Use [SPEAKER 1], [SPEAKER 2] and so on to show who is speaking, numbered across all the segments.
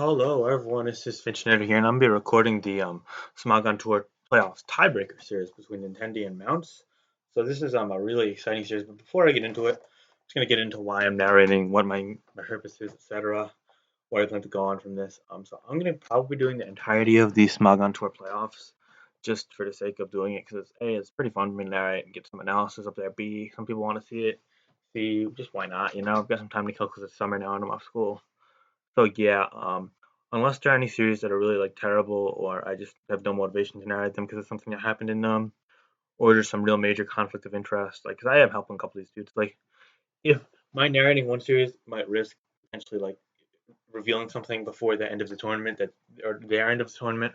[SPEAKER 1] Hello everyone, this is Nintendi here, and I'm gonna be recording the SmogTour playoffs tiebreaker series between Nintendi and Mounts. So this is a really exciting series, but before I get into it, I'm just gonna get into why I'm narrating, what my purpose is, etc. Where I plan to go on from this. So I'm gonna probably be doing the entirety of the SmogTour playoffs, just for the sake of doing it, because it's pretty fun for me to narrate and get some analysis up there. B, some people want to see it. C, just why not? I've got some time to kill because it's summer now and I'm off school. So yeah, unless there are any series that are really like terrible, or I just have no motivation to narrate them because it's something that happened in them, or there's some real major conflict of interest, like because I am helping a couple of these dudes. Like if my narrating one series might risk potentially like revealing something before the end of the tournament that or their end of the tournament,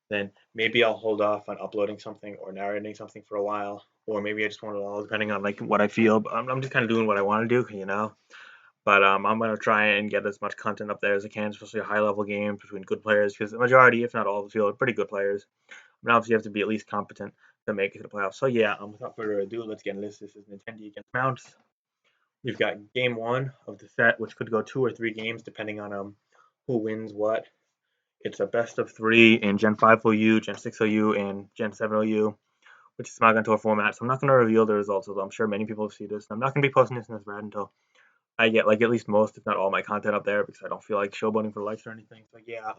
[SPEAKER 1] then maybe I'll hold off on uploading something or narrating something for a while, or maybe I just want it all depending on like what I feel. But I'm just kind of doing what I want to do. But I'm gonna try and get as much content up there as I can, especially a high level game between good players, because the majority, if not all of the field, are pretty good players. But obviously, you have to be at least competent to make it to the playoffs. So yeah, without further ado, let's get into this. This is Nintendi against Mounts. We've got game one of the set, which could go 2 or 3 games depending on who wins what. It's a best of 3 in Gen 5 OU, Gen 6 OU, and Gen 7 OU, which is Smagon Tour format. So I'm not going to reveal the results, although I'm sure many people have seen this. I'm not going to be posting this in this thread until I get like at least most, if not all, my content up there because I don't feel like showboating for likes or anything. So yeah,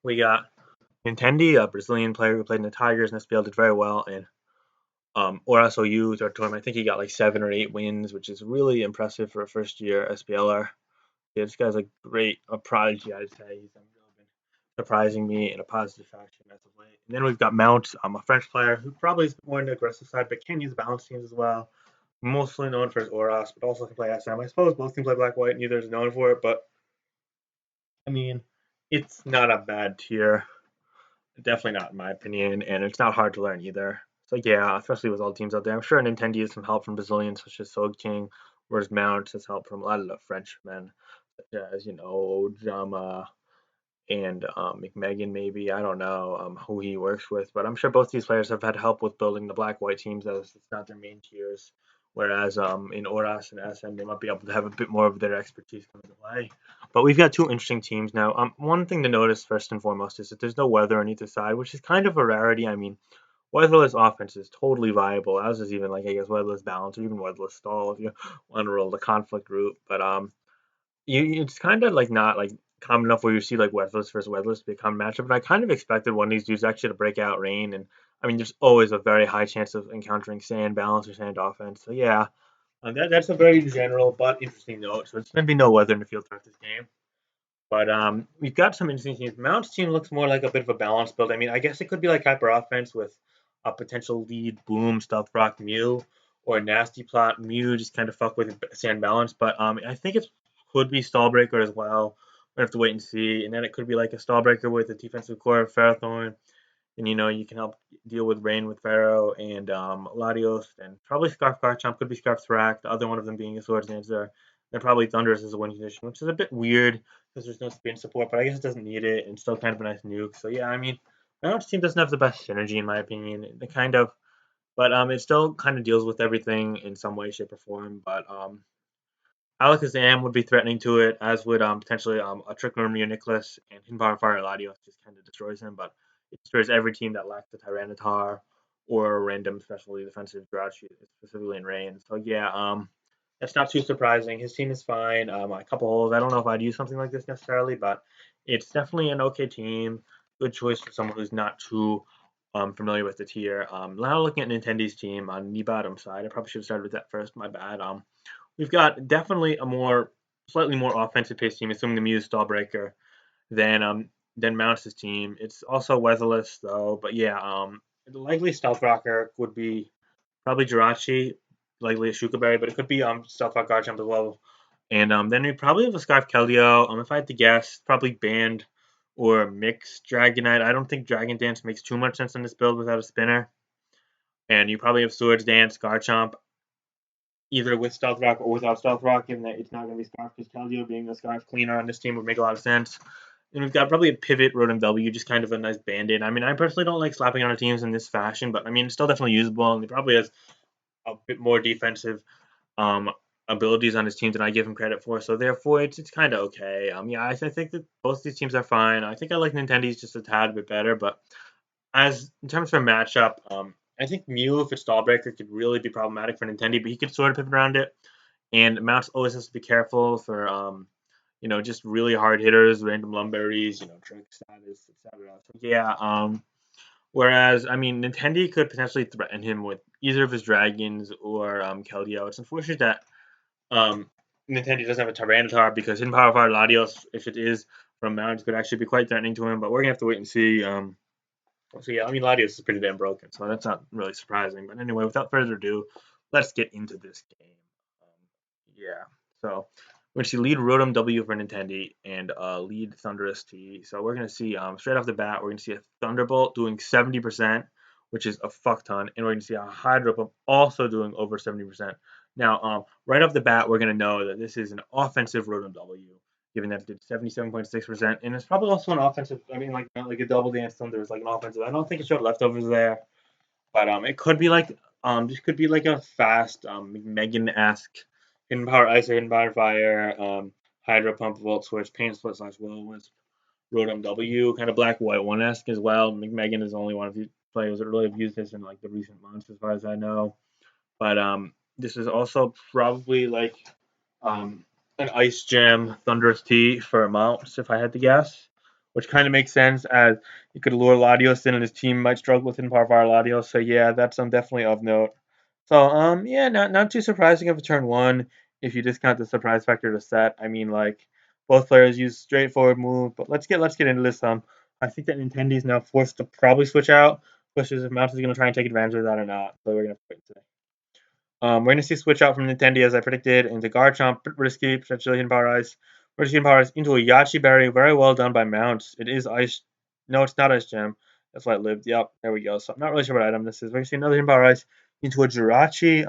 [SPEAKER 1] we got Nintendi, a Brazilian player who played in the Tigers and SPL, did very well, and or SOU third tournament. I think he got like 7 or 8 wins, which is really impressive for a first year SPLer. Yeah, this guy's a prodigy, I'd say. He's really been surprising me in a positive fashion as of late. And then we've got Mount, a French player who probably is more on the aggressive side, but can use balance teams as well. Mostly known for his Oras, but also can play SM. I suppose both can play black white, neither is known for it, but I mean, it's not a bad tier. Definitely not in my opinion, and it's not hard to learn either. So yeah, especially with all the teams out there. I'm sure Nintendo has some help from Brazilians such as Soul King, whereas Mount has help from a lot of the Frenchmen, such as, Jama and McMegan maybe. I don't know who he works with, but I'm sure both these players have had help with building the black white teams as it's not their main tiers. Whereas in Oras and SM, they might be able to have a bit more of their expertise come into play. But we've got two interesting teams now. One thing to notice first and foremost is that there's no weather on either side, which is kind of a rarity. I mean, weatherless offense is totally viable, as is even like I guess weatherless balance or even weatherless stall if you want to roll the conflict route. But it's kind of like not like common enough where you see like weatherless versus weatherless become matchup. But I kind of expected one of these dudes actually to break out rain, and I mean, there's always a very high chance of encountering sand balance or sand offense. So yeah, that's a very general but interesting note. So it's going to be no weather in the field throughout this game. But we've got some interesting teams. Mount's team looks more like a bit of a balanced build. I mean, I guess it could be like hyper offense with a potential lead boom, stealth rock Mew, or nasty plot Mew, just kind of fuck with sand balance. But I think it could be stallbreaker as well. We have to wait and see. And then it could be like a stallbreaker with a defensive core of Ferrothorn. And you can help deal with Rain with Pharaoh and Latios, and probably Scarf Garchomp, could be Scarf Thrak, the other one of them being a Swords Dancer. Then probably Thunderous is a win condition, which is a bit weird because there's no spin support, but I guess it doesn't need it, and still kind of a nice nuke. So yeah, I mean, my team doesn't have the best synergy in my opinion. It kind of, but it still kind of deals with everything in some way, shape, or form. But Alakazam would be threatening to it, as would potentially a Trick Room Nicholas, and Hinbar Fire Latios just kind of destroys him, but it destroys every team that lacks a Tyranitar or a random specialty defensive Grouchy, specifically in rain. So yeah, that's not too surprising. His team is fine. A couple holes. I don't know if I'd use something like this necessarily, but it's definitely an okay team. Good choice for someone who's not too familiar with the tier. Now looking at Nintendo's team on the bottom side, I probably should have started with that first. My bad. We've got definitely slightly more offensive paced team, assuming the Muse Stallbreaker, than Mouse's team. It's also weatherless though, but yeah, the likely Stealth Rocker would be probably Jirachi, likely a Shukaberry, but it could be Stealth Rock Garchomp as well. And then we probably have a Scarf Keldeo. If I had to guess, probably Band or Mixed Dragonite. I don't think Dragon Dance makes too much sense in this build without a spinner. And you probably have Swords Dance, Garchomp, either with Stealth Rock or without Stealth Rock, given that it's not going to be Scarf, because Keldeo being the Scarf cleaner on this team would make a lot of sense. And we've got probably a Pivot, Rotom W, just kind of a nice band-aid. I mean, I personally don't like slapping on our teams in this fashion, but I mean, it's still definitely usable, and it probably has a bit more defensive abilities on his team than I give him credit for. So therefore, it's kind of okay. Yeah, I think that both these teams are fine. I think I like Nintendi's just a tad bit better, but as in terms of a matchup, I think Mew, if it's Stallbreaker, could really be problematic for Nintendi, but he could sort of pivot around it. And Mounts always has to be careful for just really hard hitters, random Lumberries, trick status, etc. So yeah, whereas I mean Nintendi could potentially threaten him with either of his dragons or Keldeo. It's unfortunate that um Nintendi doesn't have a Tyranitar because Hidden Power Fire Latios, if it is from Mounts, could actually be quite threatening to him, but we're gonna have to wait and see. So yeah, I mean Latios is pretty damn broken, so that's not really surprising. But anyway, without further ado, let's get into this game. Yeah, so we're gonna see lead Rotom W for Nintendi and lead Thunderous T. So we're gonna see straight off the bat, we're gonna see a Thunderbolt doing 70%, which is a fuck ton, and we're gonna see a Hydro Pump also doing over 70%. Now, right off the bat, we're gonna know that this is an offensive Rotom W, given that it did 77.6%, and it's probably also an offensive. I mean, like a Double Dance Thunder is like an offensive. I don't think it showed leftovers there, but it could be like this could be like a fast Megan-esque Hidden Power Ice or Hidden Power Fire, Hydro Pump, Volt Switch, Pain Split / Will Wisp, Rotom W, kind of Black White One esque as well. Megan is the only one of you players that really have used this in like the recent months, as far as I know. But this is also probably like um, an Ice Gem Thunderous Tea for mounts, if I had to guess, which kind of makes sense as you could lure Latios in and his team might struggle with Power Fire Latios. So yeah, that's definitely of note. So yeah, not too surprising of a turn one if you discount the surprise factor to set. I mean, like both players use straightforward move, but let's get into this. I think that Nintendi is now forced to probably switch out, especially if Mounts is going to try and take advantage of that or not. So we're gonna wait and see. We're going to see a switch out from Nintendi, as I predicted, into Garchomp, risky, potentially Hidden Power Ice. We're Hidden Power Ice into a Yachi Berry, very well done by Mounts. It is Ice. No, it's not Ice Gem. That's why it lived. Yep, there we go. So I'm not really sure what item this is. We're going to see another Hidden Power Ice into a Jirachi.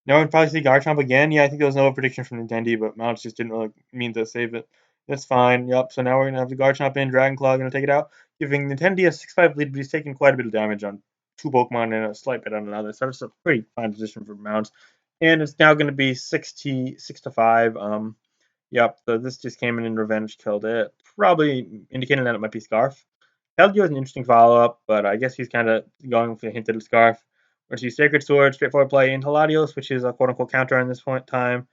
[SPEAKER 1] Now we'll probably see Garchomp again. Yeah, I think there was no prediction from Nintendi, but Mounts just didn't really mean to save it. That's fine. Yep, so now we're going to have the Garchomp in, Dragon Claw going to take it out, giving Nintendi a 6-5 lead, but he's taking quite a bit of damage on two Pokemon and a slight bit on another. So it's a pretty fine position for Mounts. And it's now going to be 6-5. Yep, so this just came in and Revenge killed it. Probably indicating that it might be Scarf. Keldeo is an interesting follow-up, but I guess he's kind of going for a hint at a Scarf. We're going to see Sacred Sword, straightforward play into Latios, which is a quote-unquote counter on this point in time.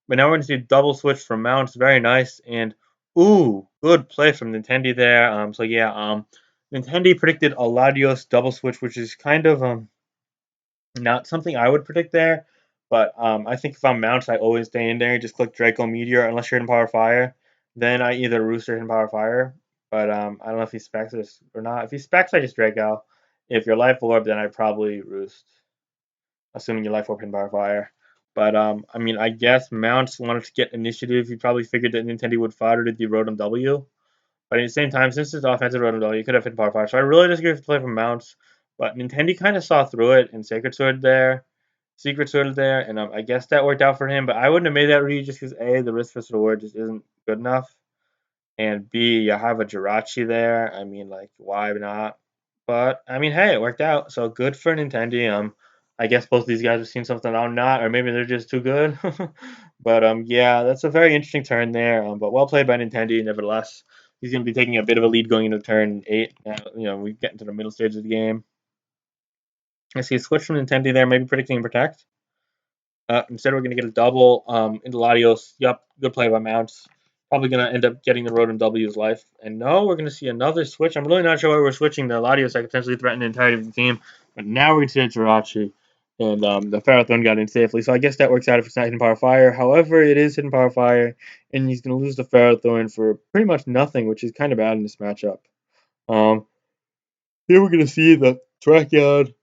[SPEAKER 1] But now we're going to see double switch from Mounts, very nice, and ooh, good play from Nintendi there. So yeah, Nintendi predicted a Latios double switch, which is kind of not something I would predict there. But I think if I'm Mounts, I always stay in there. Just click Draco Meteor unless you're in Power Fire. Then I either Roost or in Power Fire. But I don't know if he specs this or not. If he specs, I just Draco. If you're Life Orb, then I probably Roost, assuming you Life Orb in Power Fire. But I mean, I guess Mounts wanted to get initiative. He probably figured that Nintendi would fodder to the Rotom W. But at the same time, since it's offensive Rotom W, you could have hit Power Fire. So I really disagree with the play from Mounts. But Nintendi kind of saw through it and Sacred Sword there, Secret Sword there, and I guess that worked out for him. But I wouldn't have made that read just because A, the risk versus reward just isn't good enough, and B, you have a Jirachi there. I mean, like, why not? But I mean, hey, it worked out. So good for Nintendi. I guess both these guys have seen something I'm not, or maybe they're just too good. But yeah, that's a very interesting turn there. But well played by Nintendi, nevertheless. He's going to be taking a bit of a lead going into turn 8. Now, we get into the middle stage of the game. I see a switch from Nintendi there, maybe predicting Protect. Instead, we're going to get a double into Latios. Yup, good play by Mounts. Probably going to end up getting the Rotom W's life. And no, we're going to see another switch. I'm really not sure why we're switching. The Latios that potentially threaten the entirety of the team. But now we're going to see a Jirachi. And the Ferrothorn got in safely. So I guess that works out if it's not Hidden Power Fire. However, it is Hidden Power Fire. And he's going to lose the Ferrothorn for pretty much nothing, which is kind of bad in this matchup. Here we're going to see the Trackyard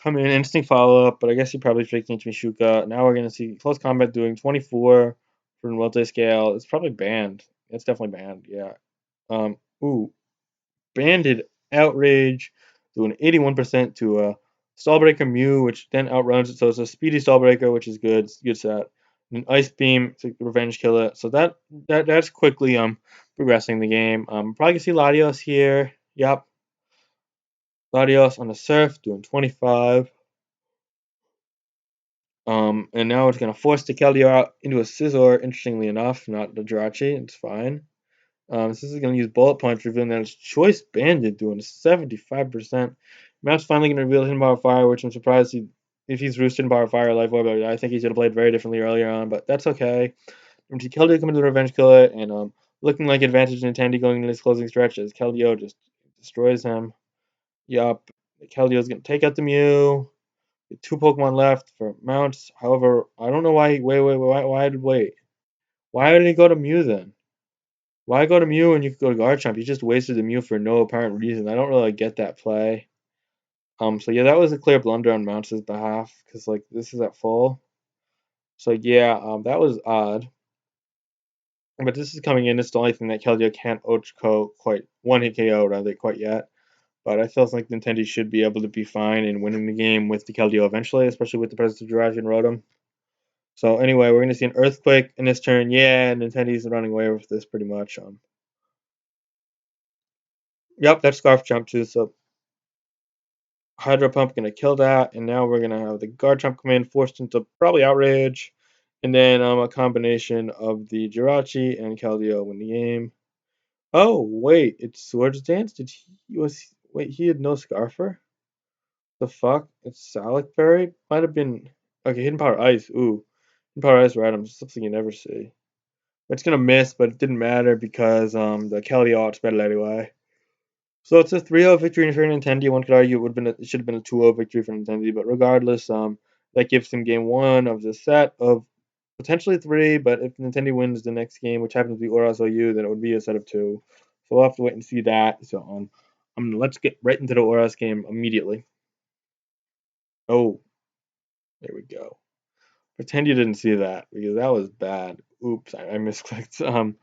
[SPEAKER 1] come in, instinct follow up, but I guess he probably faked into Mishuka. Now we're going to see Close Combat doing 24 for multi-scale. It's probably banned. It's definitely banned, yeah. Ooh, Banded Outrage doing 81% to a Stallbreaker Mew, which then outruns it. So it's a speedy Stallbreaker, which is good. It's a good set. And an Ice Beam to Revenge Kill it. So that's quickly progressing the game. Probably gonna see Latios here. Yep. Latios on the Surf doing 25. And now it's gonna force the Keldeo out into a Scizor, interestingly enough, not the Jirachi, it's fine. This is going to use bullet points, revealing that it's Choice Bandit doing 75%. Matt's finally going to reveal Hidden Power Fire, which I'm surprised if he's roosted in Power Fire Life Orb. I think he's going to play it very differently earlier on, but that's okay. When Keldeo coming to the Revenge Kill it, and looking like advantage Nintendi going into this closing stretch as Keldeo just destroys him. Yup, Keldeo's going to take out the Mew. 2 Pokemon left for Mounts. However, I don't know why. Wait. Why did he go to Mew then? Why go to Mew when you could go to Garchomp? You just wasted the Mew for no apparent reason. I don't really get that play. So yeah, that was a clear blunder on Mounts' behalf because like this is at full. So yeah, that was odd. But this is coming in. It's the only thing that Keldeo can't Ochko quite one hit KO rather quite yet. But I feel like Nintendi should be able to be fine in winning the game with the Keldeo eventually, especially with the presence of Jirachi and Rotom. So anyway, we're gonna see an Earthquake in this turn. Yeah, Nintendi's running away with this pretty much. Yep, that's Scarf Jump too. So Hydro Pump gonna kill that, and now we're gonna have the Garchomp come in, forced into probably Outrage, and then a combination of the Jirachi and Keldeo win the game. Oh wait, it's Swords Dance. He had no Scarfer? The fuck? It's Salic Berry? Might have been okay. Hidden Power Ice. Ooh, Hidden Power Ice Radom. Something you never see. It's gonna miss, but it didn't matter because the Keldeo outspread it anyway. So it's a 3-0 victory for Nintendi. One could argue it should have been a 2-0 victory for Nintendi, but regardless, that gives him game one of the set of potentially three. But if Nintendi wins the next game, which happens to be Oras OU, then it would be a set of two. So we'll have to wait and see that. So let's get right into the Oras game immediately. Oh, there we go. Pretend you didn't see that because that was bad. Oops, I misclicked.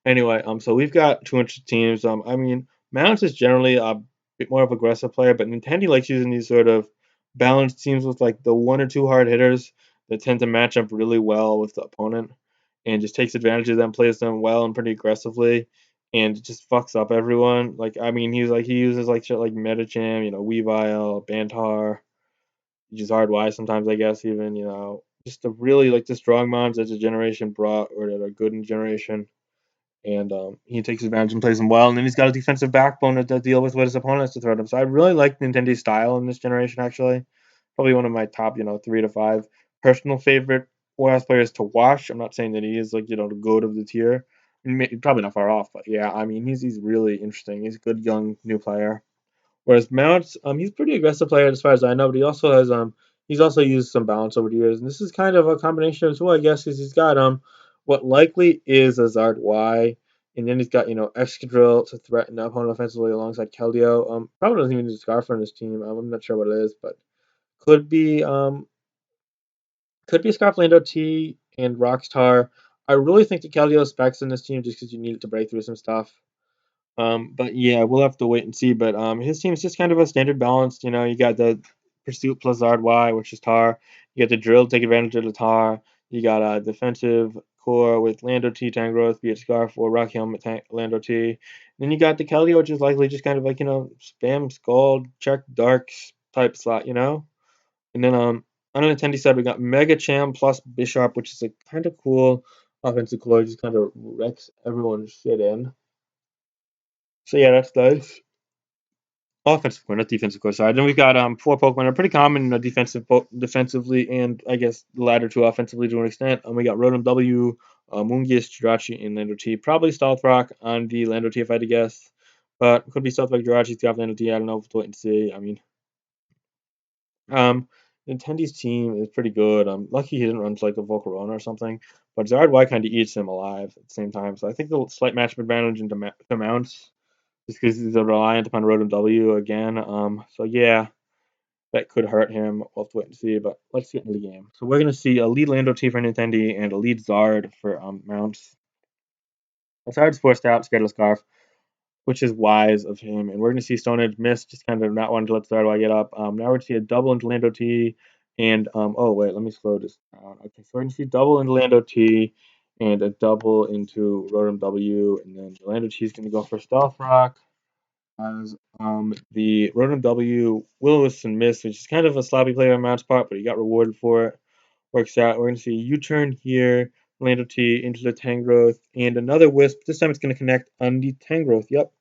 [SPEAKER 1] Anyway, so we've got 200 teams. I mean, Mounts is generally a bit more of an aggressive player, but Nintendi likes using these sort of balanced teams with like the one or two hard hitters that tend to match up really well with the opponent, and just takes advantage of them, plays them well and pretty aggressively, and it just fucks up everyone. Like, I mean, he uses like shit like Metacham, Weavile, Bantar, Gizzard Y sometimes, I guess, even, just the really like the strong mons that the generation brought or that are good in generation, and he takes advantage and plays them well. And then he's got a defensive backbone to deal with what his opponents to throw at him. So I really like Nintendo's style in this generation. Actually, probably one of my top, 3 to 5 personal favorite OS players to watch. I'm not saying that he is like the goat of the tier. Probably not far off, but yeah, I mean he's really interesting. He's a good young new player. Whereas Mounts, he's a pretty aggressive player as far as I know, but he's also used some balance over the years, and this is kind of a combination as well, I guess, because he's got what likely is a Zard Y, and then he's got Excadrill to threaten the opponent offensively alongside Keldeo. Probably doesn't even need a Scarfer on his team. I'm not sure what it is, but could be Scarflando T and Rockstar. I really think the Keldeo specs in this team just because you need it to break through some stuff. But yeah, we'll have to wait and see. But his team is just kind of a standard balance. You got the Pursuit plus Zard Y, which is Tar. You got the Drill to take advantage of the Tar. You got a defensive core with Lando T, Tangrowth, be it Scarf or Rock Helmet, Lando T. And then you got the Keldeo, which is likely just kind of like, spam, Scald, check, Darks type slot. And then on the Nintendi side, we got Mega Cham plus Bishop, which is a kind of cool offensive core, just kind of wrecks everyone's shit in. So yeah, that's nice. Offensive core, not defensive core. Sorry. Then we've got 4 Pokemon are pretty common defensively, and I guess the latter two offensively to an extent. We got Rotom W, Moongeist, Jirachi, and Lando T. Probably Stealth Rock on the Lando T if I had to guess, but could be Stealth Rock, Jirachi, Stealth Lando T. I don't know. We'll have to wait and see. I mean, Nintendi's team is pretty good. I'm lucky he didn't run to like the Volcarona or something, but Zard Y kind of eats him alive at the same time. So I think the slight matchup advantage into Mounts just because he's reliant upon Rotom W again. So yeah, that could hurt him. We'll have to wait and see, but let's get into the game. So we're gonna see a lead Lando T for Nintendi and a lead Zard for Mounts. Zard's forced out, scared of Scarf, which is wise of him. And we're gonna see Stone Edge miss, just kind of not wanting to let Zard Y get up. Now we're gonna see a double into Lando T, and oh wait, let me slow this down. Okay, so we're gonna see double into Lando T and a double into Rotom W, and then Lando T is gonna go for Stealth Rock as the Rotom W Will-O-Wisp and Miss, which is kind of a sloppy play on Mount's part, but he got rewarded for it. works out. We're going to see a U-turn here, Lando T into the Tangrowth, and another Wisp. This time it's going to connect on the Tangrowth. Yep.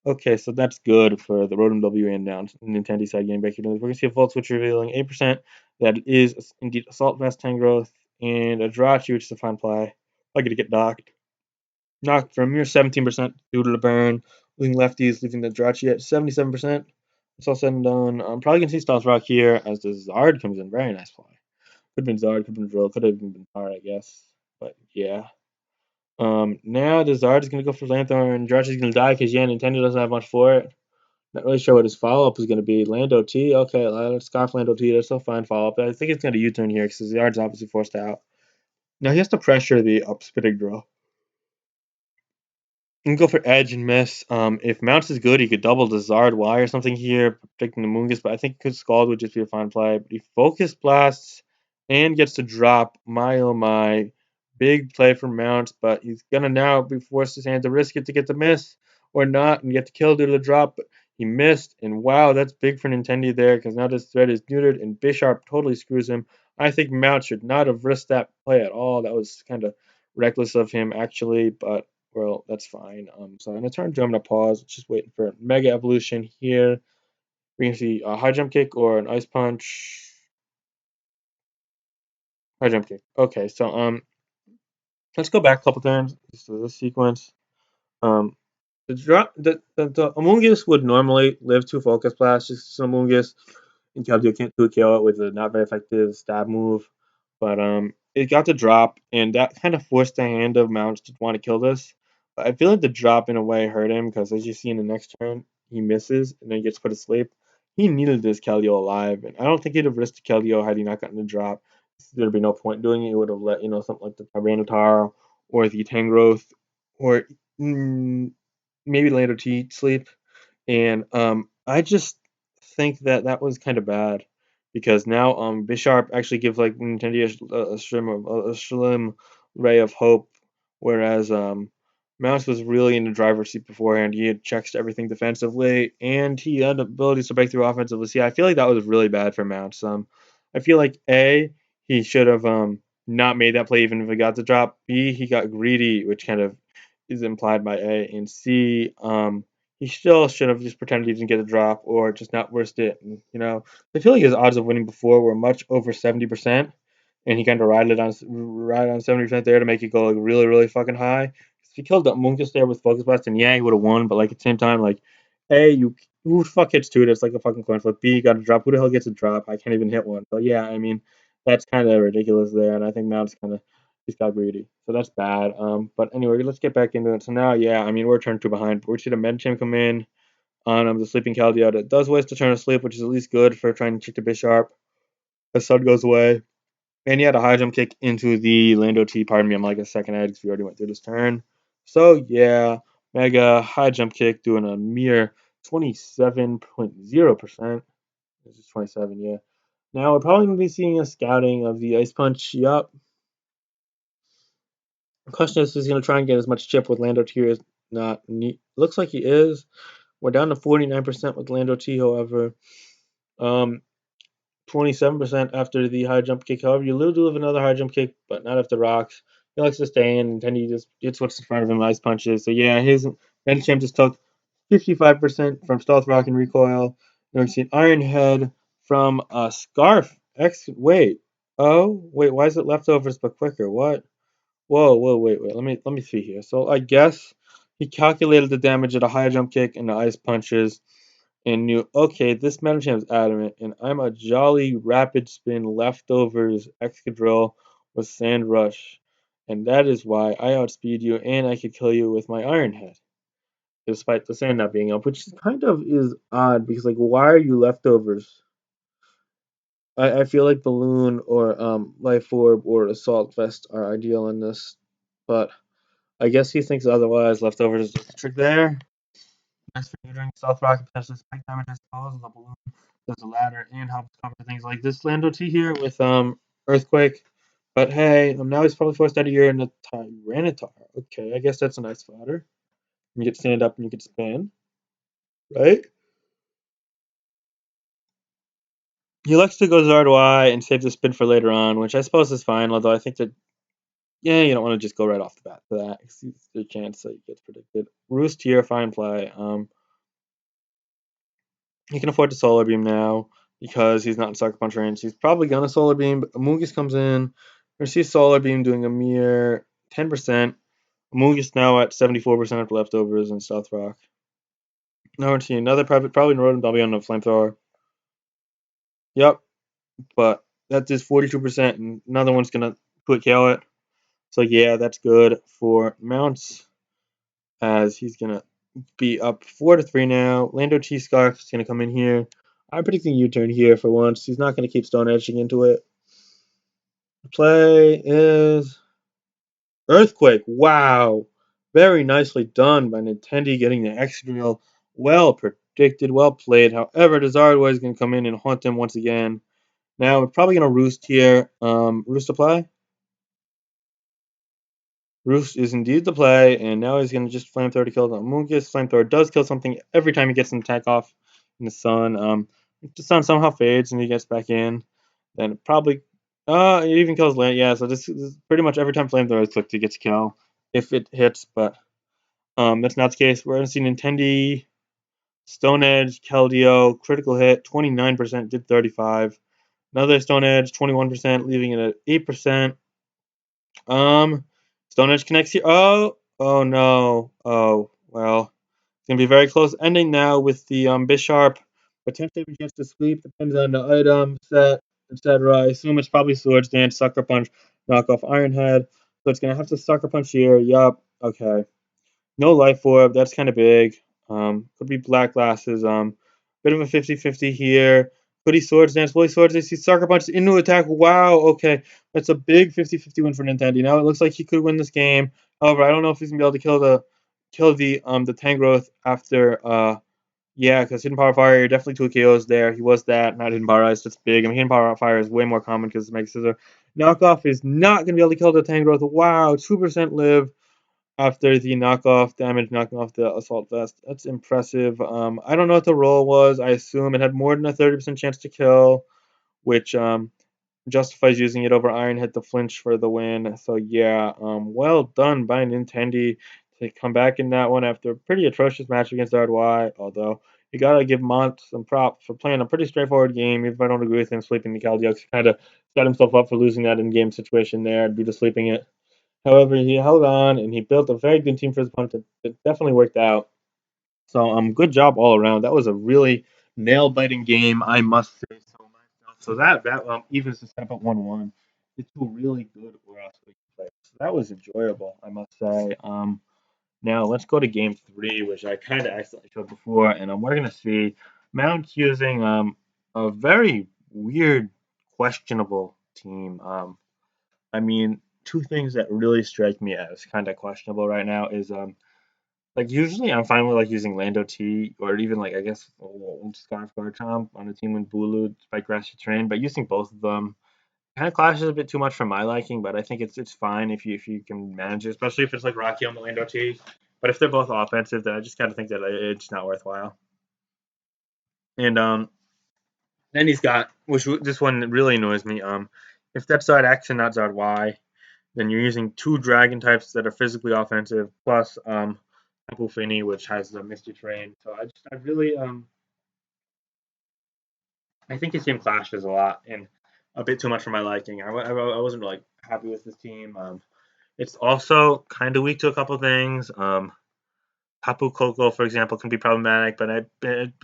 [SPEAKER 1] Okay, so that's good for the Rotom W and down Nintendi side getting back here. We're going to see a Volt Switch revealing 8%. That is indeed Assault Vest Tangrowth and a Jirachi, which is a fine play. I'm going to get knocked for a mere 17% due to the burn, leaving lefties, leaving the Jirachi at 77%. It's all said and done. I'm probably going to see Stealth Rock here as the Zard comes in. Very nice play. Could have been Zard, could have been Drill, could have even been Tar, I guess. But yeah. Now the Zard is going to go for Lanthorn, and Jirachi's going to die because, yeah, Nintendo doesn't have much for it. Not really sure what his follow-up is going to be. Lando T, okay, let's Scarf Lando T, that's still fine follow-up. I think it's going to U-turn here because the Zard's obviously forced out. Now he has to pressure the up-spitting Drill. You can go for edge and miss. If Mounts is good, he could double the Zard Y or something here, predicting the Moongus, but I think Scald would just be a fine play. But he Focus Blasts and gets to drop. My oh my. Big play for Mounts, but he's going to now be forced his hand to risk it to get the miss or not and get the kill due to the drop. But he missed, and wow, that's big for Nintendi there because now this threat is neutered and Bisharp totally screws him. I think Mount should not have risked that play at all. That was kind of reckless of him, actually, but well, that's fine. So I'm gonna turn to, I'm gonna pause. Just waiting for Mega Evolution here. We can see a high jump kick or an ice punch. High jump kick. Okay, so let's go back a couple turns. So this sequence. Um, the Amoonguss would normally live to Focus Blast. Just Amoonguss and Keldeo can't do KO it with a not very effective stab move. But it got the drop, and that kind of forced the hand of Mounts to want to kill this. But I feel like the drop in a way hurt him because as you see in the next turn, he misses and then gets put to sleep. He needed this Keldeo alive, and I don't think he'd have risked Keldeo had he not gotten the drop. There'd be no point doing it. He would have let something like the Tyranitar or the Tangrowth or maybe later to sleep. And I just think that that was kind of bad because now Bisharp actually gives like Nintendo a slim ray of hope, whereas Mouse was really in the driver's seat beforehand. He had checks to everything defensively, and he had abilities to break through offensively. See, I feel like that was really bad for Mouse. I feel like he should have not made that play even if he got the drop. B, he got greedy, which kind of is implied by A, and C, he still should have just pretended he didn't get a drop or just not risked it. And, I feel like his odds of winning before were much over 70%, and he kind of ride on 70% there to make it go like really really fucking high. If he killed the Mungus there with Focus Blast, and yeah, he would have won. But like at the same time, like, A, who the fuck hits two? That's like a fucking coin flip. B, got a drop. Who the hell gets a drop? I can't even hit one. So yeah, I mean that's kind of ridiculous there, and I think Mount's kind of he's got greedy. So that's bad. But anyway, let's get back into it. So now, yeah, I mean, we're turn two behind. We're see the Medicham come in on the sleeping Keldeo. That does waste a turn of sleep, which is at least good for trying to check the Bisharp. The sun goes away. And he had a high jump kick into the Lando T. Pardon me, I'm like a second ahead because we already went through this turn. So yeah, mega high jump kick doing a mere 27.0%. This is 27, yeah. Now we're probably going to be seeing a scouting of the Ice Punch. Yup. The question is, he's going to try and get as much chip with Lando T as not. Looks like he is. We're down to 49% with Lando T, however. 27% after the high jump kick. However, you do have another high jump kick, but not after rocks. He likes to stay in, and then he just gets what's in front of him, ice punches. So yeah, his Medicham just took 55% from Stealth Rock and Recoil. Then we see an Iron Head from a Scarf. Wait. Oh, wait, why is it leftovers but quicker? What? Whoa, wait. Let me see here. So I guess he calculated the damage at a high jump kick and the ice punches and knew, okay, this Medicham is adamant, and I'm a jolly rapid spin leftovers Excadrill with Sand Rush. And that is why I outspeed you and I could kill you with my Iron Head. Despite the sand not being up, which kind of is odd because like why are you leftovers? I feel like Balloon or Life Orb or Assault Vest are ideal in this. But I guess he thinks otherwise. Leftovers is just a trick there. Nice for neutering Stealth Rocket potentially spike damage as well as the balloon does the ladder and helps cover things like this Lando T here with Earthquake. But hey, now he's probably forced out of here in the Tyranitar. Okay, I guess that's a nice fodder. You get stand up and you get spin. Right? He likes to go Zard Y and save the spin for later on, which I suppose is fine, although I think that, yeah, you don't want to just go right off the bat for that. It's the chance that he gets predicted. Roost here, fine play. He can afford to Solar Beam now because he's not in Sucker Punch range. He's probably going to Solar Beam, but Amogus comes in. We see Solar Beam doing a mere 10%. Amogus now at 74% of leftovers in South Rock. Now we're seeing another private, probably Rodent Dobby on the Flamethrower. Yep, but that is 42%, and another one's going to quick KO it. So yeah, that's good for Mounts, as he's going to be up 4-3 now. Lando T-Scarf is going to come in here. I'm predicting U-turn here for once. He's not going to keep Stone Edging into it. The play is Earthquake. Wow. Very nicely done by Nintendi getting the X-Drill. Well predicted, well played. However, Desardwa is going to come in and haunt him once again. Now, we're probably going to Roost here. Roost to play? Roost is indeed the play, and now he's going to just Flamethrower to kill the Amogus. Flamethrower does kill something every time he gets an attack off in the sun. If the sun somehow fades and he gets back in, then it probably it even kills land. Yeah, so this is pretty much every time Flamethrower is clicked, he gets a kill if it hits, but that's not the case. We're going to see Nintendi, Stone Edge, Keldeo, critical hit, 29%, did 35. Another Stone Edge, 21%, leaving it at 8%. Stone Edge connects here. Oh no. Oh, well. It's going to be very close ending now with the Bisharp. Potentially a chance to sweep. Depends on the item, set, etc. I assume it's probably Swords Dance, Sucker Punch, knock off Iron Head. So it's going to have to Sucker Punch here. Yup. Okay. No Life Orb. That's kind of big. Could be Black Glasses. Bit of a 50-50 here. Could he Swords Dance? Will he Swords Dance? He Sucker Punch into attack. Wow. Okay. That's a big 50-50 win for Nintendi. Now it looks like he could win this game. However, I don't know if he's gonna be able to kill the Tangrowth after yeah, because Hidden Power Fire, definitely two KOs there. He was that, not Hidden Power Ice. That's big. I mean, Hidden Power Fire is way more common because it's Mega Scissor. Knockoff is not going to be able to kill the Tangrowth. Wow, 2% live after the knockoff damage, knocking off the Assault Vest. That's impressive. I don't know what the roll was. I assume it had more than a 30% chance to kill, which justifies using it over Iron Head to flinch for the win. So yeah, well done by Nintendi to come back in that one after a pretty atrocious match against RY. Although you gotta give Mont some props for playing a pretty straightforward game. Even if I don't agree with him sweeping the Keldeo, he kind of set himself up for losing that in-game situation there. I'd be just sleeping it. However, he held on and he built a very good team for his opponent. It definitely worked out. So good job all around. That was a really nail biting game, I must say so myself. So that evens the step at 1-1. It's two really good Week players. So that was enjoyable, I must say. Now let's go to game three, which I kind of accidentally showed before, and we're gonna see Mount using a very weird, questionable team. I mean, two things that really strike me as kind of questionable right now is like usually I'm fine with like using Lando T or even like I guess old Scarf Garchomp on a team with Bulu, Spike Grass Train, but using both of them kind of clashes a bit too much for my liking. But I think it's fine if you can manage it, especially if it's like Rocky on the Lando T. But if they're both offensive, then I just kind of think that it's not worthwhile. And then he's got which this one really annoys me. If that's Zard X and not Zard Y, then you're using two dragon types that are physically offensive plus Tapu Fini, which has the Misty Terrain. So I really I think his team clashes a lot and a bit too much for my liking. I wasn't really happy with this team. It's also kind of weak to a couple things. Tapu Koko, for example, can be problematic, but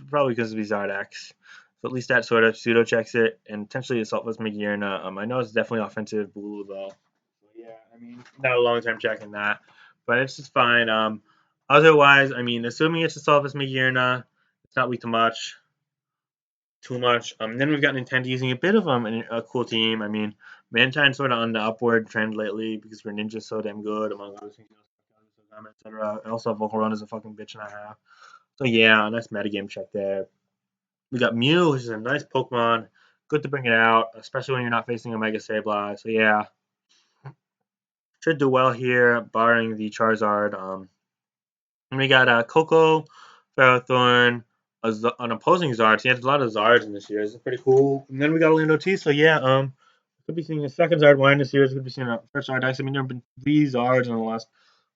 [SPEAKER 1] probably because of Zardax. So at least that sort of pseudo checks it, and potentially Assaultless Magierna. I know it's definitely offensive blue though. So yeah, I mean, not a long term check in that, but it's just fine. Otherwise, I mean, assuming it's Assaultless Magierna, it's not weak to much, too much. Then we've got Nintendo using a bit of a cool team. I mean, Mantine's sort of on the upward trend lately because Greninja's so damn good, among other things, etc. And also, Volcarona is a fucking bitch and a half. So yeah, nice metagame check there. We got Mew, which is a nice Pokemon. Good to bring it out, especially when you're not facing a Mega Sableye. So yeah, should do well here, barring the Charizard. And we got Coco, Ferrothorn, an opposing Zard. He has a lot of Zards in this series. It's pretty cool. And then we got Orlando T. So yeah, could be seeing a second Zard win this series. Could be seeing a first Zard dice. I mean, there have been 3 Zards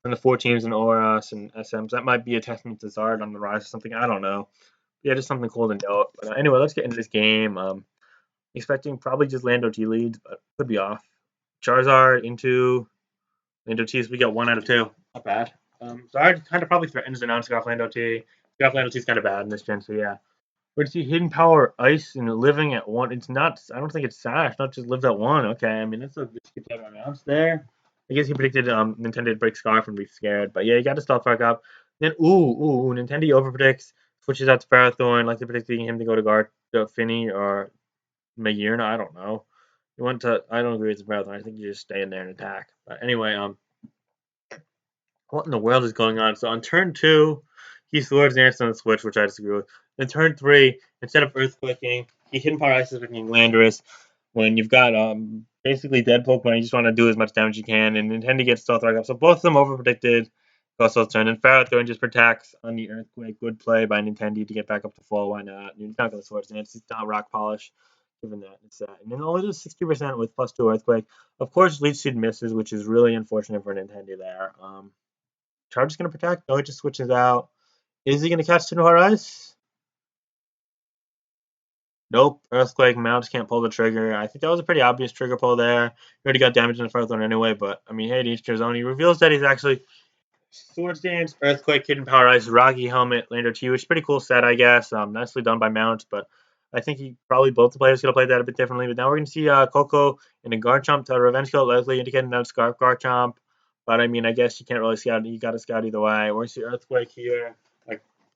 [SPEAKER 1] in the 4 teams in ORS and SMs. That might be a testament to Zard on the rise or something. I don't know. Yeah, just something cool to note. But anyway, let's get into this game. Expecting probably just Lando T leads, but could be off. Charizard into Lando T's. We got 1 out of 2. Not bad. Zard kind of probably threatens to non-Scoff Lando T. Scoff Lando T is kind of bad in this gen, so yeah. We're gonna see Hidden Power Ice and living at 1. It's not. I don't think it's Sash. Not just lives at 1. Okay, I mean that's a risky play by Mounts there. I guess he predicted Nintendo to break Scarf and be scared, but yeah, you got to stealth back up. Then Nintendo overpredicts, switches out to Ferrothorn, like they're predicting him to go to guard Finny or Magirna. I don't know. You want to? I don't agree with the Ferrothorn. I think you just stay in there and attack. But anyway, what in the world is going on? So on turn 2, he Swords Dance on the switch, which I disagree with. Then turn 3, instead of Earthquaking, he Hidden Power Ice with Landorus. When you've got basically dead Pokemon, you just want to do as much damage as you can, and Nintendo gets Stealth Rock up. So both of them overpredicted. Also turn, and Ferrothorn just protects on the Earthquake. Good play by Nintendo to get back up to full. Why not? You're not going to Swords Dance. It's not Rock Polish. Given that it's and then only does 60% with +2 Earthquake. Of course, Leech Seed misses, which is really unfortunate for Nintendo there. Charge is going to protect. No, he just switches out. Is he going to catch Tinohar Ice? Nope. Earthquake. Mounts can't pull the trigger. I think that was a pretty obvious trigger pull there. He already got damage in the first one anyway, but I mean, hey, to each his own. He reveals that he's actually Swords Dance, Earthquake, Hidden Power Ice, Rocky Helmet, Lander T, which is a pretty cool set, I guess. Nicely done by Mount, but I think he probably both the players could have played that a bit differently. But now we're going to see Coco and a Garchomp to Revenge Kill, likely indicating that Scarf Garchomp. But I mean, I guess you can't really scout. You got to scout either way. We're going to see Earthquake here.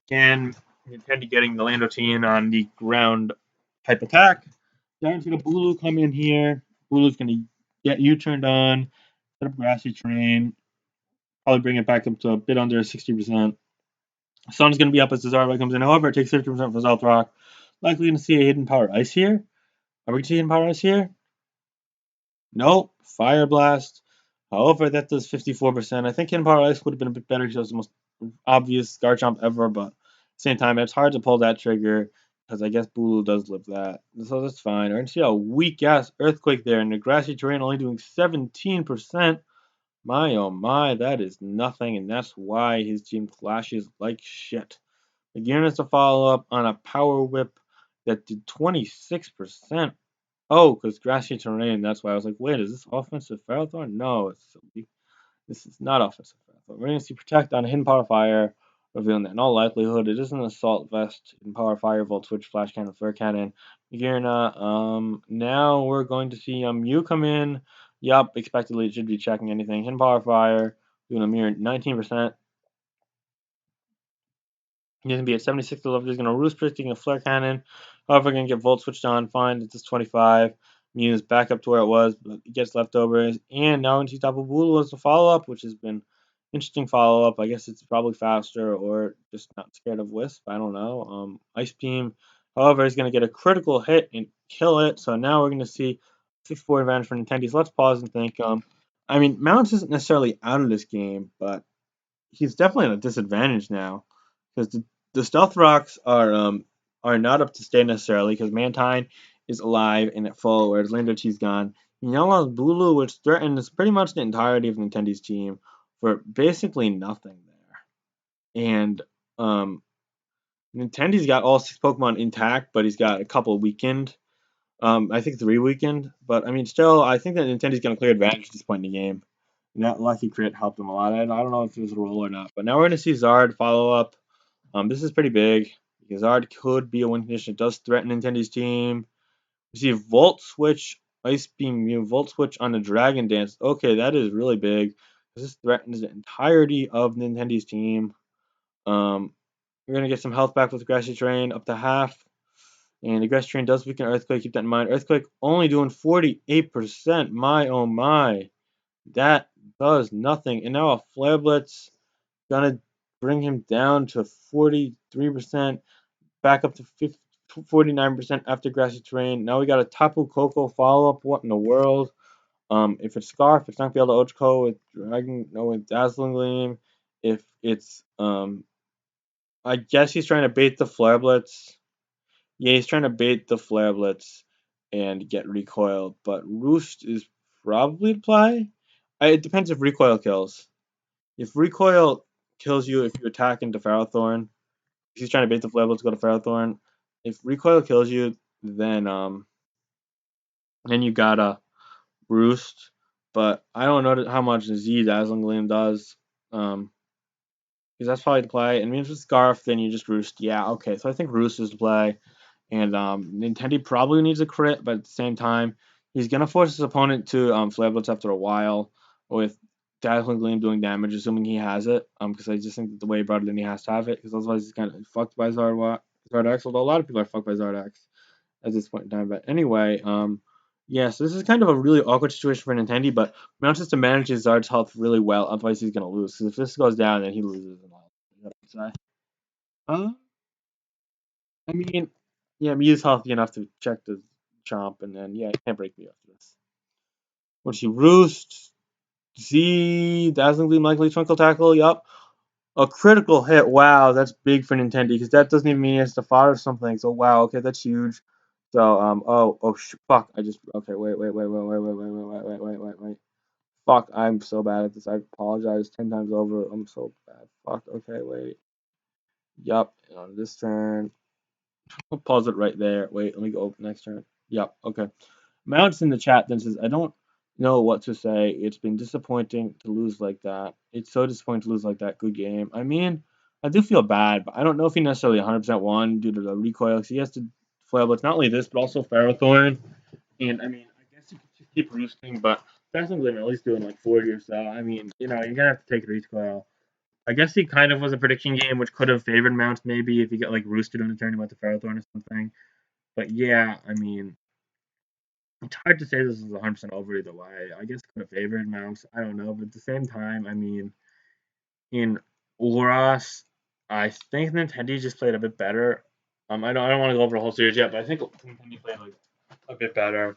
[SPEAKER 1] Again, Nintendi getting the Lando T in on the ground type attack. Giant's going to Bulu come in here. Bulu's going to get you turned on, set up Grassy Terrain, probably bring it back up to a bit under 60%. Sun's going to be up as the Zarbai comes in. However, it takes 50% for Stealth Rock. Likely going to see a Hidden Power Ice here. Are we going to see Hidden Power Ice here? Nope. Fire Blast. However, that does 54%. I think Hidden Power Ice would have been a bit better because it was the most obvious Garchomp ever, but at the same time, it's hard to pull that trigger because I guess Bulu does live that. So that's fine. We're going to see a weak-ass Earthquake there, and the Grassy Terrain only doing 17%. My oh my, that is nothing, and that's why his team flashes like shit. Again, it's a follow-up on a Power Whip that did 26%. Oh, because Grassy Terrain, that's why I was like, wait, is this offensive Ferrothorn? No, this is not offensive Ferrothorn. We're going to see Protect on Hidden Power Fire, revealing that in all likelihood it is an Assault Vest, Hidden Power Fire, Volt Switch, Flash Cannon, Flare Cannon. Magirna, now we're going to see you come in. Yup, expectedly it should be checking anything. Hidden Power Fire, doing a mere 19%. He's going to be at 76 to level. He's going to Roost predicting a Flare Cannon. However, going to get Volt switched on. Fine, it's just 25. Mew's back up to where it was, but it gets leftovers. And now into Tapu Bulu as a follow-up, which has been interesting follow-up. I guess it's probably faster or just not scared of Wisp. I don't know. Ice Beam. However, he's going to get a critical hit and kill it. So now we're going to see 6-4 advantage for Nintendo. So let's pause and think. I mean, Mounts isn't necessarily out of this game, but he's definitely at a disadvantage now because the stealth rocks are not up to state necessarily because Mantine is alive and at full, whereas Lando T's gone. He now lost Bulu, which threatens pretty much the entirety of Nintendo's team for basically nothing there. And Nintendo's got all 6 Pokemon intact, but he's got a couple weakened. I think 3 weakened, but I mean, still, I think that Nintendo's going to clear advantage at this point in the game. And that Lucky Crit helped him a lot. I don't know if it was a roll or not, but now we're going to see Zard follow up. This is pretty big because Zard could be a win condition. It does threaten Nintendo's team. We see Volt Switch, Ice Beam Mew, Volt Switch on the Dragon Dance. Okay, that is really big. This threatens the entirety of Nintendo's team. We're going to get some health back with Grassy Terrain up to half. And the Grassy Terrain does weaken Earthquake. Keep that in mind. Earthquake only doing 48%. My oh my. That does nothing. And now a Flare Blitz going to bring him down to 43%, back up to 49% after Grassy Terrain. Now we got a Tapu Koko follow-up. What in the world? If it's Scarf, it's not going to be able to Ochko with Dragon, no, with Dazzling Gleam. If it's I guess he's trying to bait the Flare Blitz. Yeah, he's trying to bait the Flare Blitz and get recoil, but Roost is probably the play. It depends if recoil kills. If recoil kills you if you attack into Ferrothorn, if he's trying to bait the Flare Blitz, go to Ferrothorn. If recoil kills you, then you gotta Roost. But I don't know how much Z Dazzling Gleam does. Because that's probably the play. And if it's Scarf, then you just Roost. Yeah, okay. So I think Roost is the play. And Nintendi probably needs a crit, but at the same time, he's gonna force his opponent to Flare Blitz after a while with Dazzling Gleam doing damage, assuming he has it. Because I just think that the way he brought it in, he has to have it, because otherwise he's kind of fucked by Zardax. Although a lot of people are fucked by Zardax at this point in time. But anyway, yeah, so this is kind of a really awkward situation for Nintendi, but Mount has to manage his Zard's health really well, otherwise he's gonna lose. Because if this goes down, then he loses. Um, I mean, yeah, Mew's healthy enough to check the chomp, and then yeah, he can't break me after this. What's he Roost? Z Dazzling Gleam likely Twinkle Tackle. Yup. A critical hit. Wow, that's big for Nintendi because that doesn't even mean he has to fire or something. So wow, okay, that's huge. So fuck. I just okay. Wait. Fuck, I'm so bad at this. I apologize 10 times over. I'm so bad. Fuck. Okay, wait. Yup. On this turn, I'll pause it right there. Wait, let me go next turn. Yep, okay. Mounts in the chat then says, I don't know what to say. It's been disappointing to lose like that. It's so disappointing to lose like that. Good game. I mean, I do feel bad, but I don't know if he necessarily 100% won due to the recoil. Because he has to flail blitz not only this, but also Ferrothorn. And I mean, I guess you could just keep roosting, but technically, at least doing like 40 or so. I mean, you're going to have to take recoil. I guess he kind of was a prediction game, which could have favored Mounts maybe if he got like roosted in the turn, he went to Ferrothorn or something. But yeah, I mean, it's hard to say this is 100% over either way. I guess it could have favored Mounts. I don't know, but at the same time, I mean, in Oras, I think Nintendo just played a bit better. I don't want to go over the whole series yet, but I think Nintendo played like a bit better.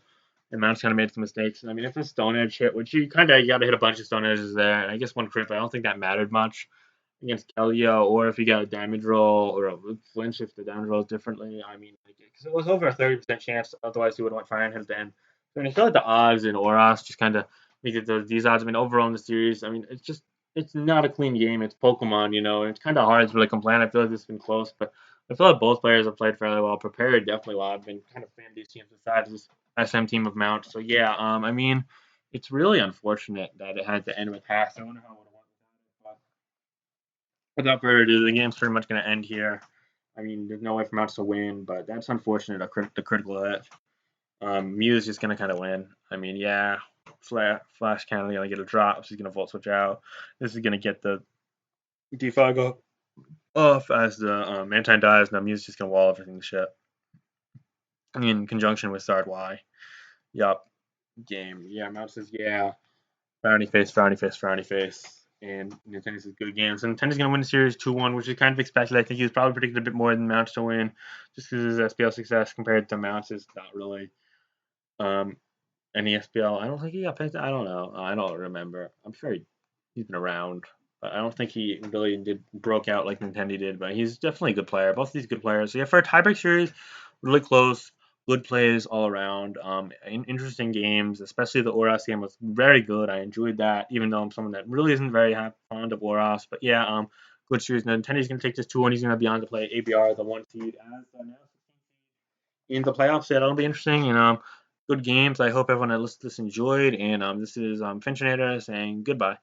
[SPEAKER 1] And Mounts kind of made some mistakes. I mean, if a Stone Edge hit, which you kind of got to hit a bunch of Stone Edges there, and I guess one crit, but I don't think that mattered much against Kelia, or if you got a damage roll or a flinch if the damage rolls differently. I mean, because it was over a 30% chance, otherwise he would have went Fire and hit then. So I feel like the odds in Oras just kind of make it these odds. I mean, overall in the series, I mean, it's not a clean game. It's Pokemon, and it's kind of hard to really complain. I feel like this has been close, but I feel like both players have played fairly well, prepared definitely well. I've been kind of fan of these teams besides this SM team of Mount. So yeah, I mean, it's really unfortunate that it had to end with hacks. I wonder how it would have went without it, but without further ado, the game's pretty much going to end here. I mean, there's no way for Mounts to win, but that's unfortunate. The critical hit. Mew's just gonna kind of win. I mean, yeah, Flash Cannon gonna get a drop. She's gonna Volt Switch out. This is gonna get the Defago off as the Mantine dies. Now Mew's just gonna wall everything to shit. In conjunction with Sard Y. Yup. Game. Yeah, Mount says yeah. Frowny face, frowny face, frowny face. And Nintendo's a good game. So Nintendo's going to win the series 2-1, which is kind of expected. I think he was probably predicted a bit more than Mounts to win, just because his SPL success compared to Mounts is not really any SPL. I don't think he got picked. I don't know. I don't remember. I'm sure he's been around, but I don't think he really broke out like Nintendo did. But he's definitely a good player. Both of these good players. So yeah, for a tiebreak series, really close. Good plays all around. Interesting games, especially the Oras game was very good. I enjoyed that, even though I'm someone that really isn't very fond of Oras. But yeah, good series. Nintendo's going to take this 2-1. He's going to be on to play ABR, the 1 seed, as the now 16 seed in the playoffs. Yeah, that'll be interesting. And good games. I hope everyone that listened to this enjoyed. And this is Finchinator saying goodbye.